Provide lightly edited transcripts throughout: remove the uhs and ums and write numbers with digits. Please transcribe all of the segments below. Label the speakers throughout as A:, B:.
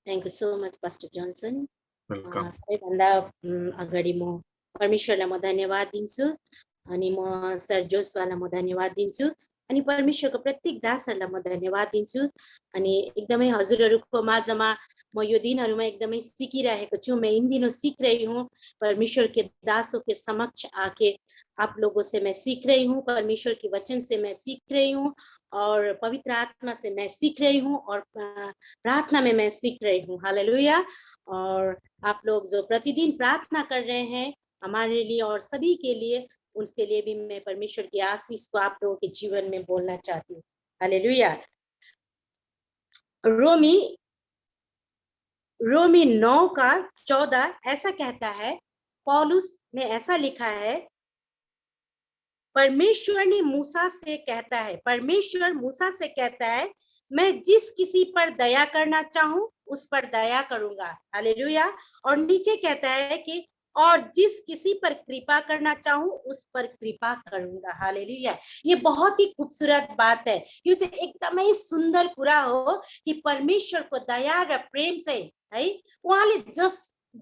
A: Thank you so much pastor Johnson.
B: Welcome.
A: सबैभन्दा अगाडि म परमेश्वरलाई म धन्यवाद दिन्छु अनि म सर जोसवालाई म धन्यवाद दिन्छु अनि परमेश्वरको प्रत्येक दासहरूलाई म धन्यवाद दिन्छु अनि एकदमै हजुरहरूको माझमा म यो दिनहरूमा एकदमै सिकिरहेको छु। मैं इन दिनों सीख रही हूँ परमेश्वर के दासों के समक्ष आके आप लोगों से मैं सीख रही हूँ, परमेश्वर के वचन से मैं सीख रही हूँ और पवित्र आत्मा से मैं सीख रही हूँ और प्रार्थना में मैं सीख रही हूँ। हालेलुया। और आप लोग जो प्रतिदिन प्रार्थना कर रहे हैं हमारे लिए और सभी के लिए, उसके लिए भी मैं परमेश्वर की आशीष को आप लोगों के जीवन में बोलना चाहती हूँ। हालेलुया। रोमी 9:14 ऐसा कहता है, पौलुस ने ऐसा लिखा है, परमेश्वर मूसा से कहता है मैं जिस किसी पर दया करना चाहूं उस पर दया करूंगा। हालेलुया। और नीचे कहता है कि और जिस किसी पर कृपा करना चाहूं उस पर कृपा करूंगा। हालेलुया। ये बहुत ही खूबसूरत बात है। यो चाहिँ एकदमै सुन्दर कुरा हो कि परमेश्वर को दया र प्रेम चाहिँ है उहाँले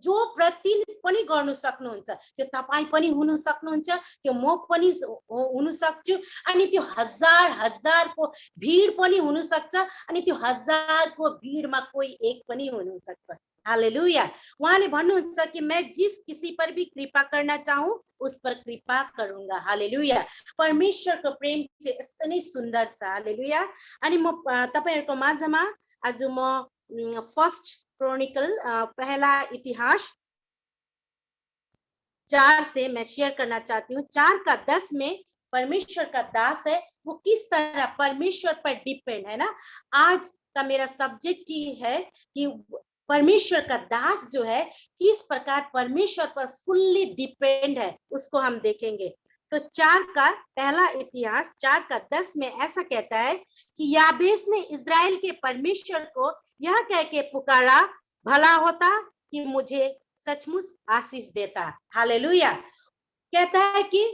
A: जो प्रति पनि गर्नु सक्नुहुन्छ, त्यो तपाई पनि हुनु सक्नुहुन्छ, त्यो म पनि हुनु सक्छु अनि त्यो हजारको भीड़ पनि हुनु सक्छ अनि त्यो हजारको भीड़मा कोही एक पनि हुनु सक्छ। हालेलुया। उहाँले भन्नुहुन्छ कि मैं जिस किसी पर भी कृपा करना चाहूं उस पर कृपा करूंगा। हालेलुया। परमेश्वरको प्रेम चाहिँ यस्तो नै सुन्दर छ। हालेलुया। अनि म तपाईहरुको माझमा आज म फर्स्ट क्रोनिकल पहला इतिहास 4 से मैं शेयर करना चाहती हूँ। 4:10 में परमेश्वर का दास है वो किस तरह परमेश्वर पर डिपेंड है ना। आज का मेरा सब्जेक्ट ये है कि परमेश्वर का दास जो है किस प्रकार परमेश्वर पर फुल्ली डिपेंड है, उसको हम देखेंगे। तो 4 का पहला इतिहास 4:10 में ऐसा कहता है कि याबेस ने इजराइल के परमेश्वर को यह कह के पुकारा, भला होता कि मुझे सचमुच आशीष देता। हालेलुया। कहता है कि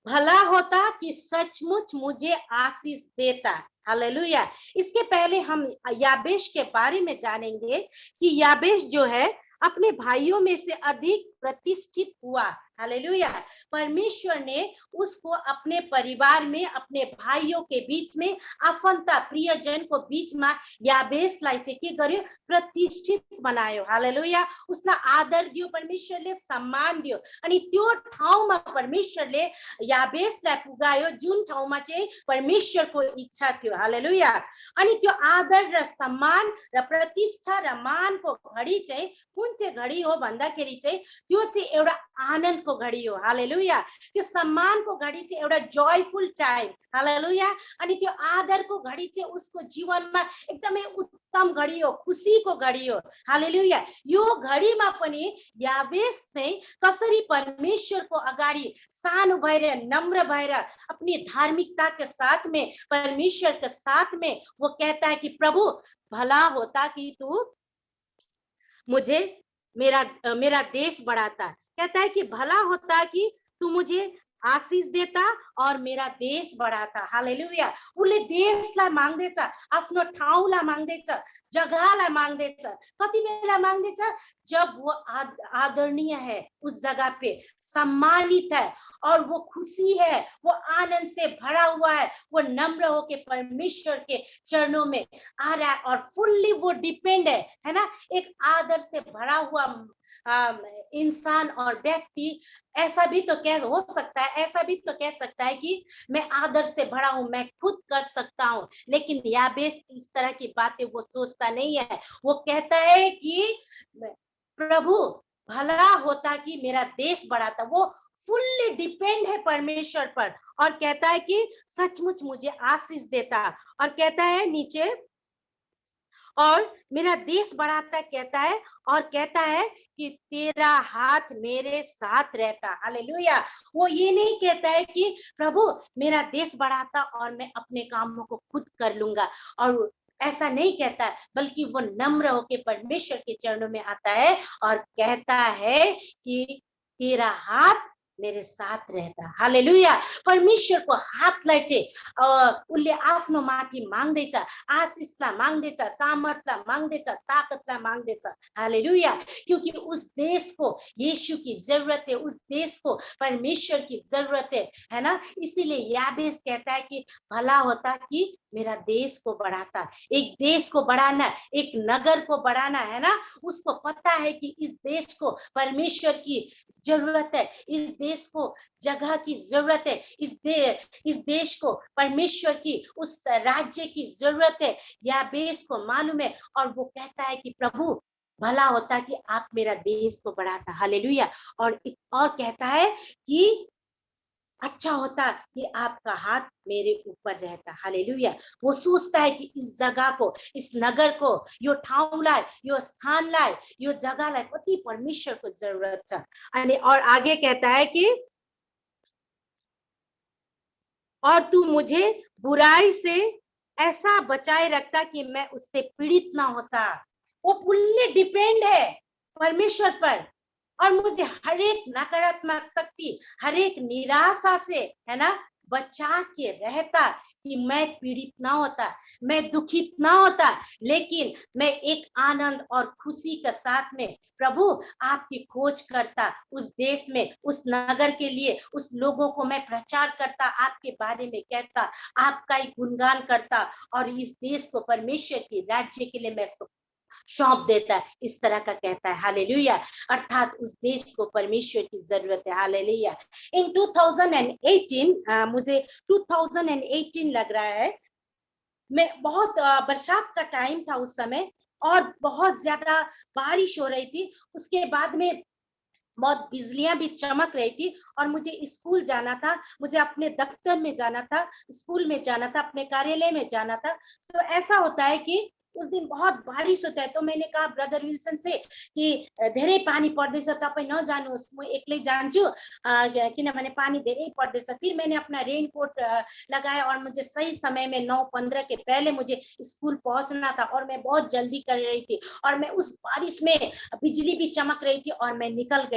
A: भला होता कि सचमुच मुझे आशीष देता। हालेलुया। इसके पहले हम याबेश के बारे में जानेंगे कि याबेश जो है अपने भाइयों में से अधिक प्रतिष्ठित हुआ। हालेलुया। परमेश्वर ने उसको अपने परिवार में, अपने भाइयों के बीच में, आफन्ता प्रियजन को बीच में याबेसलाई चाहिँ के गर्यो, प्रतिष्ठित बनायो। हालेलुया। उसलाई आदर दियो परमेश्वरले, सम्मान दियो अनि त्यो ठाउँमा परमेश्वरले याबेसलाई पुगायो जुन ठाउँमा चाहिँ परमेश्वरको इच्छा थियो। हालेलुया। अनि त्यो आदर र सम्मान र प्रतिष्ठा र मानको घडी चाहिँ कुन चाहिँ घडी हो भन्दाखेरि चाहिँ त्यो चाहिँ एउटा आनन्दको घडी हो। हालेलुया। त्यो सम्मानको घडी चाहिँ एउटा जयफुल टाइम। हालेलुया। अनि त्यो आदरको घडी चाहिँ उसको जीवनमा एकदमै उत्तम घडी हो, खुशीको घडी हो। हालेलुया। यो घडीमा पनि याबेस चाहिँ कसरी परमेश्वरको अगाडि सानो भएर, नम्र भएर, अपनी धार्मिकता के साथ में, परमेश्वर के साथ में वो कहता है कि प्रभु भला होता कि तू मुझे मेरा देश बढ़ाता। कहता है कि भला होता कि तू मुझे आशीष देता और मेरा देश बढ़ाता। हालेलुया। उसले देशलाई माग्दैछ, आफ्नो ठाउँलाई माग्दैछ, जग्गालाई माग्दैछ। कति बेला माग्दैछ? जब वो आदरणीय है, उस जगह पे सम्मानित है और वो खुशी है, वो आनंद से भरा हुआ है, वो नम्र होके परमेश्वर के चरणों में आ रहा है और फुल्ली वो डिपेंड है ना। एक आदर से भरा हुआ इंसान और व्यक्ति ऐसा भी तो कह हो सकता है, ऐसा भी तो कह सकता है कि मैं आदर से भरा हूं, मैं खुद कर सकता हूं। लेकिन याबेस इस तरह की बातें वो सोचता नहीं है। वो कहता है कि प्रभु भला होता कि मेरा देश बढ़ाता। वो फुल्ली डिपेंड है परमेश्वर पर और कहता है कि सचमुच मुझे आशीष देता। और कहता है नीचे और मेरा देश बढ़ाता कहता है और कहता है कि तेरा हाथ मेरे साथ रहता। हालेलुया। वो ये नहीं कहता है कि प्रभु मेरा देश बढ़ाता और मैं अपने कामों को खुद कर लूंगा, और ऐसा नहीं कहता है, बल्कि वो नम्र होकर परमेश्वर के चरणों में आता है और कहता है कि तेरा हाथ मेरे साथ रहता। हालेलुया। परमेश्वरको हातलाई चाहिँ उसले आफ्नो माथि माग्दैछ, आशिषलाई माग्दैछ, सामर्थ्यलाई माग्दैछ, ताकतलाई माग्दैछ। हालेलुया। क्योंकि उस देश को यीशु की जरूरत है, उस देश को परमेश्वर की जरूरत है ना। इसीलिए याबेस कहता है कि भला होता कि मेरा देश को बढ़ाता। एक देश को बढ़ाना, एक नगर को बढ़ाना, है ना। उसको पता है कि इस देश को परमेश्वर की जरूरत है, इस देश को जगह की जरूरत है, इस देश को परमेश्वर की उस राज्य की जरूरत है। याबेस को मालूम है और वो कहता है कि प्रभु भला होता कि आप मेरा देश को बढ़ाता। हालेलुया। और कहता है कि अच्छा होता कि आपका हाथ मेरे ऊपर रहता। हालेलुया। वो सोचता है कि इस जगह को, इस नगर को, यो ठाउँलाई, यो स्थानलाई, यो जगहलाई कति परमेश्वरको जरुरत छ। अनि और आगे कहता है कि और तू मुझे बुराई से ऐसा बचाए रखता कि मैं उससे पीड़ित ना होता। वो फुल्ली डिपेंड है परमेश्वर पर। और मुझे हर एक नकारात्मक शक्ति, हर एक निराशा से, है ना, बचा के रहता कि मैं पीड़ित ना होता, मैं दुखित ना होता, लेकिन मैं एक आनंद और खुशी के साथ में प्रभु आपकी खोज करता। उस देश में, उस नगर के लिए, उस लोगों को मैं प्रचार करता, आपके बारे में कहता, आपका ही गुणगान करता और इस देश को परमेश्वर के राज्य के लिए मैं सौंप देता है। इस तरह का कहता है। हालेलुया। अर्थात उस देश को परमेश्वर की जरूरत है। हालेलुया। इन 2018 मुझे 2018 लग रहा है, मैं बहुत बरसात का टाइम था उस समय और बहुत ज्यादा बारिश हो रही थी। उसके बाद में बहुत बिजलियां भी चमक रही थी और मुझे स्कूल जाना था, मुझे अपने दफ्तर में जाना था, स्कूल में जाना था, अपने कार्यालय में जाना था। तो ऐसा होता है कि उस दिन बहुत बारिश होता है। तो मैंने कहा ब्रदर विल्सन से कि धेरै पानी पर्दैछ, तपाईं नजानुहोस्, म एक्लै जान्छु किनभने पानी धेरै पर्दैछ। फिर मैंने अपना रेनकोट लगाया और मुझे सही समय में 9:15 के पहले मुझे स्कूल पहुंचना था और मैं बहुत जल्दी कर रही थी और मैं उस बारिश में, बिजली भी चमक रही थी और मैं निकल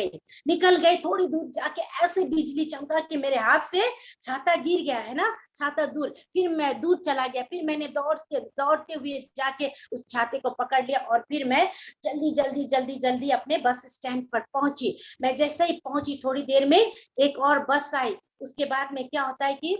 A: गई। थोड़ी दूर जाके ऐसे बिजली चमका कि मेरे हाथ से छाता गिर गया, है ना, छाता दूर। फिर मैं दूर चला गया। फिर मैंने दौड़ते हुए जाके उस छाते को पकड़ लिया और फिर मैं जल्दी अपने बस स्टैंड पर पहुंची। मैं जैसे ही पहुंची थोड़ी देर में एक और बस आई। उसके बाद में क्या होता है कि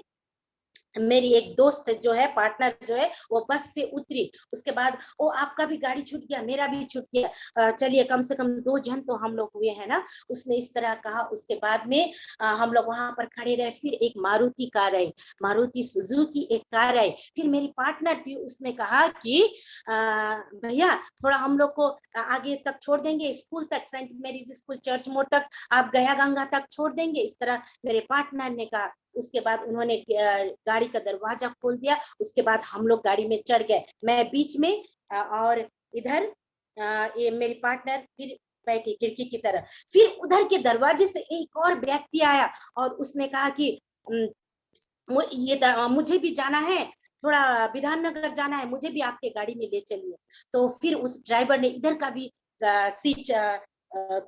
A: मेरी एक दोस्त जो है, पार्टनर जो है, वो बस से उतरी। उसके बाद ओ आपका भी गाड़ी छूट गया, मेरा भी छूट गया, चलिए कम से कम 2 जन तो हम लोग हुए, है ना। उसने इस तरह कहा। उसके बाद में हम लोग वहां पर खड़े रहे। फिर एक मारुति कार आई, मारुति सुजुकी एक कार आई। फिर मेरी पार्टनर थी, उसने कहा कि भैया थोड़ा हम लोग को आगे तक छोड़ देंगे, स्कूल तक, सेंट मेरीज स्कूल चर्च मोड़ तक, आप गया गंगा तक छोड़ देंगे, इस तरह मेरे पार्टनर ने कहा। उसके बाद उन्होंने गाड़ी का दरवाजा खोल दिया। उसके बाद हम लोग गाड़ी में चढ़ गए, मैं बीच में और इधर ये मेरी पार्टनर फिर बैठी खिड़की की तरफ। फिर उधर के दरवाजे से एक और व्यक्ति आया और उसने कहा कि मुझे भी जाना है, थोड़ा विधाननगर जाना है, मुझे भी आपके गाड़ी में ले चलिए। तो फिर उस ड्राइवर ने इधर का भी सीट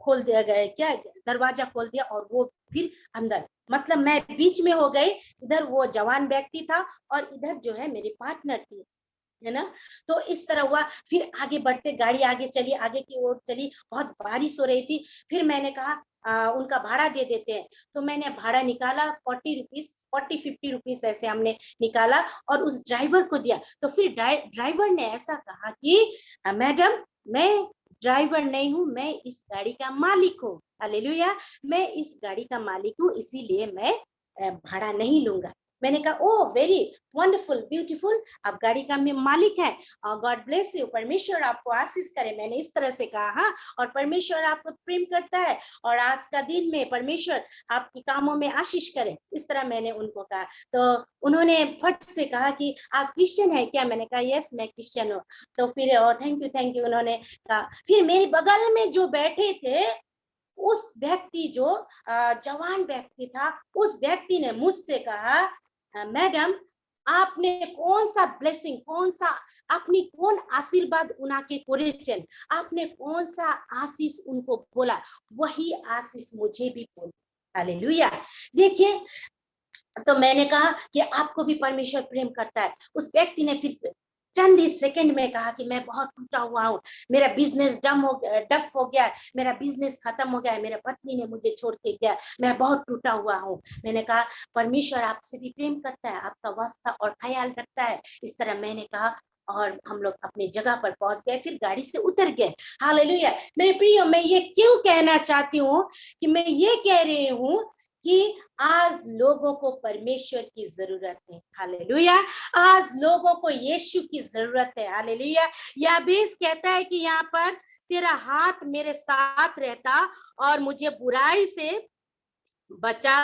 A: खोल दिया गया, क्या दरवाजा खोल दिया और वो फिर अंदर, मतलब मैं बीच में हो गई। इधर वो जवान व्यक्ति था और इधर जो है मेरी पार्टनर थी, है ना। तो इस तरह हुआ। फिर आगे बढ़ते, गाड़ी आगे चली, आगे की ओर चली। बहुत बारिश हो रही थी। फिर मैंने कहा उनका भाड़ा दे देते हैं। तो मैंने भाड़ा निकाला, 40-50 रुपीस ऐसे हमने निकाला और उस ड्राइवर को दिया। तो फिर ड्राइवर ने ऐसा कहा कि मैडम मैं ड्राइवर नहीं हूँ, मैं इस गाड़ी का मालिक हूँ। हालेलुया। मैं इस गाड़ी का मालिक हूँ, इसीलिए मैं भाड़ा नहीं लूंगा। मैंने कहा ओ वेरी वंडरफुल ब्यूटीफुल, आप गाड़ी का मालिक है, गॉड ब्लेस यू, परमेश्वर आपको आशीष करे। मैंने इस तरह से कहा। हाँ, और परमेश्वर आपको प्रेम करता है और आज का दिन में परमेश्वर आपके कामों में आशीष करे, इस तरह मैंने उनको कहा। तो उन्होंने फट से कहा कि आप क्रिश्चियन है क्या? मैंने कहा यस मैं क्रिश्चियन हूँ। तो फिर थैंक यू उन्होंने कहा। फिर मेरे बगल में जो बैठे थे उस व्यक्ति, जो जवान व्यक्ति था, उस व्यक्ति ने मुझसे कहा मैडम आपने कौन सा ब्लेसिंग, कौन सा अपनी कौन आशीर्वाद उनाके करेছেন, आपने कौन सा आशीष उनको बोला, वही आशीष मुझे भी बोला। हालेलुया। देखिए, तो मैंने कहा कि आपको भी परमेश्वर प्रेम करता है। उस व्यक्ति ने फिर से चंद ही सेकंड में कहा कि मैं बहुत टूटा हुआ हूँ, मेरा बिजनेस डफ हो गया है, मेरा बिजनेस खत्म हो गया है, मेरे पत्नी ने मुझे छोड़ के गया, मैं बहुत टूटा हुआ हूँ। मैंने कहा परमेश्वर आपसे भी प्रेम करता है, आपका वास्ता और ख्याल रखता है। इस तरह मैंने कहा और हम लोग अपनी जगह पर पहुंच गए, फिर गाड़ी से उतर गए। हालेलुया। मेरे प्रियो, मैं ये क्यों कहना चाहती हूँ कि मैं ये कह रही हूँ कि आज लोगों को परमेश्वर की जरूरत है। हालेलुया। आज लोगों को यीशु की जरूरत है। हालेलुया। याबेस कहता है कि यहाँ पर तेरा हाथ मेरे साथ रहता और मुझे बुराई से बचा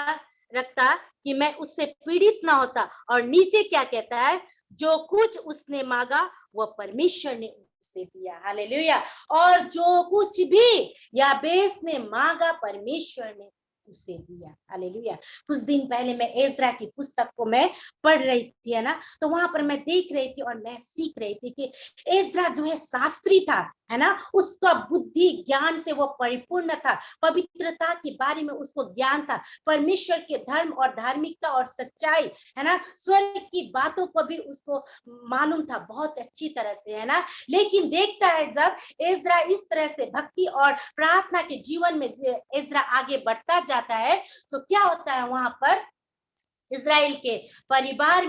A: रखता कि मैं उससे पीड़ित ना होता। और नीचे क्या कहता है, जो कुछ उसने मांगा वो परमेश्वर ने उसे दिया। हालेलुया। और जो कुछ भी याबेस ने मांगा परमेश्वर ने उसे दिया। हालेलुया। कुछ दिन पहले मैं एजरा की पुस्तक को मैं पढ़ रही थी, है ना, तो वहां पर मैं देख रही थी और मैं सीख रही थी कि एजरा जो है शास्त्री था, है ना, उसका बुद्धि ज्ञान से वो परिपूर्ण था, पवित्रता के बारे में उसको ज्ञान था, परमेश्वर के धर्म और धार्मिकता और सच्चाई, है ना, स्वर्ग की बातों को भी उसको मालूम था बहुत अच्छी तरह से, है ना। लेकिन देखता है जब एजरा इस तरह से भक्ति और प्रार्थना के जीवन में एजरा आगे बढ़ता जाता है, तो क्या होता है वहां पर इजराइल के परिवार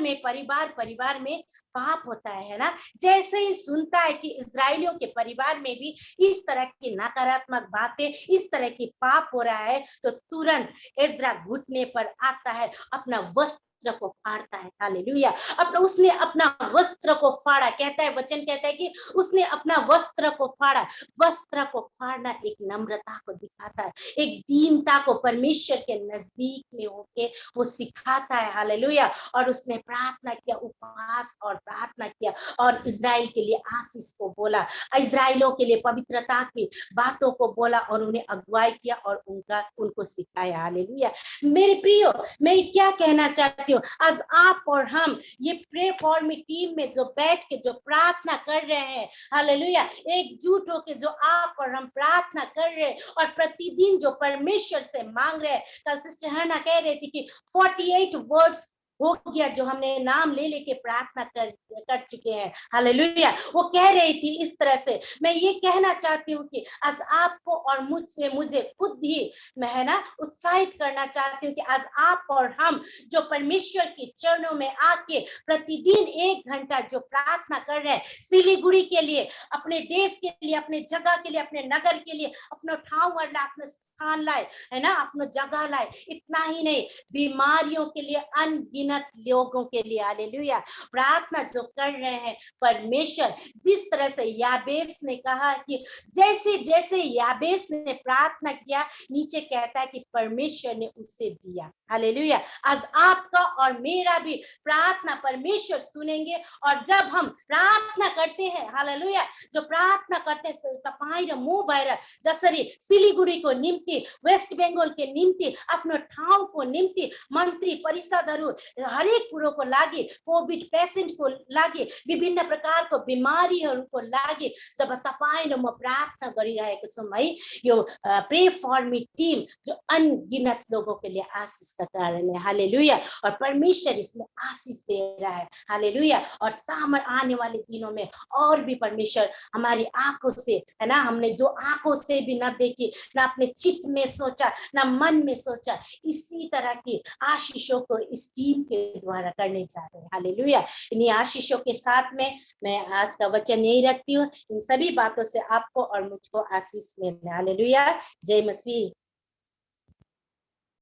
A: में पाप होता है ना। जैसे ही सुनता है कि इजराइलियों के परिवार में भी इस तरह की नकारात्मक बातें, इस तरह की पाप हो रहा है, तो तुरंत एजरा घुटने पर आता है, अपना वस्त्र को फाड़ता है। हालेलुया। उसने अपना वस्त्र को फाड़ा, कहता है वचन कहता है कि उसने अपना वस्त्र को फाड़ा। वस्त्र को फाड़ना एक नम्रता को दिखाता है, एक दीनता को परमेश्वर के नजदीक में होके वो सिखाता है। हालेलुया। और उसने प्रार्थना किया, उपवास और प्रार्थना किया और इजराइल के लिए आशीष को बोला, इजराइलों के लिए पवित्रता की बातों को बोला और उन्हें अगुवाई किया और उनको सिखाया। हालेलुया। मेरे प्रियो, मैं क्या कहना चाहती हूँ, आज आप और हम ये प्रे फॉर मी टीम में जो बैठ के जो प्रार्थना कर रहे हैं, हालेलुया, एकजुट होके जो आप और हम प्रार्थना कर रहे हैं और प्रतिदिन जो परमेश्वर से मांग रहे हैं। कल सिस्टर हन्ना कह रही थी कि 48 वर्ड्स हो गया जो हमने नाम ले लेके प्रार्थना कर चुके हैं। हालेलुया। वो कह रही थी इस तरह से, मैं ये कहना चाहती हूँ कि आज आपको और मुझे खुद ही मैं, है ना, उत्साहित करना चाहती हूँ कि आज आप और हम जो परमेश्वर के चरणों में आके प्रतिदिन 1 घंटा जो प्रार्थना कर रहे हैं, सिलीगुड़ी के लिए, अपने देश के लिए, अपने जगह के लिए, अपने नगर के लिए, अपना ठाव वाला अपने स्थान लाए, है ना, अपना जगह लाए। इतना ही नहीं, बीमारियों के लिए, अनगिनत लोगों के लिए, हालेलुया, प्रार्थना जो कर रहे हैं। परमेश्वर जिस तरह से याबेस ने कहा कि जैसे जैसे याबेस ने प्रार्थना किया, नीचे कहता है कि परमेश्वर ने उसे दिया। हालेलुया। आज आपका और मेरा भी प्रार्थना परमेश्वर सुनेंगे। और जब हम प्रार्थना करते हैं, हालेलुया, जो प्रार्थना करते हैं, तो तपाईं र म भएर जसरी सिलीगुडीको निम्ति, वेस्ट बेंगल के निम्ति, आफ्नो ठाउँको निम्ति, मन्त्री परिषदहरू हरेक कुरोको लागि, कोभिड पेशेन्टको लागि, विभिन्न प्रकारको बिमारीहरूको लागि जब तपाईं र म प्रार्थना गरिरहेको छौँ है, यो प्रे फॉर मी टीम जो अनगिनत लोगों के लिए आशीष का कारण है। हालेलुया। और परमेश्वर इसमें आशीष दे रहा है। हालेलुया। और सामने आने वाले दिनों में और भी परमेश्वर हमारी आंखों से, है ना, हमने जो आंखों से भी न देखी, ना अपने चित्त में सोचा, ना मन में सोचा, इसी तरह की आशीषों को इस टीम के द्वारा करने चाहते हैं। हालेलुया। इन्हीं आशीषों के साथ में मैं आज का वचन यही रखती हूँ। इन सभी बातों से आपको और मुझको आशीष मिले। हालेलुया। जय मसीह।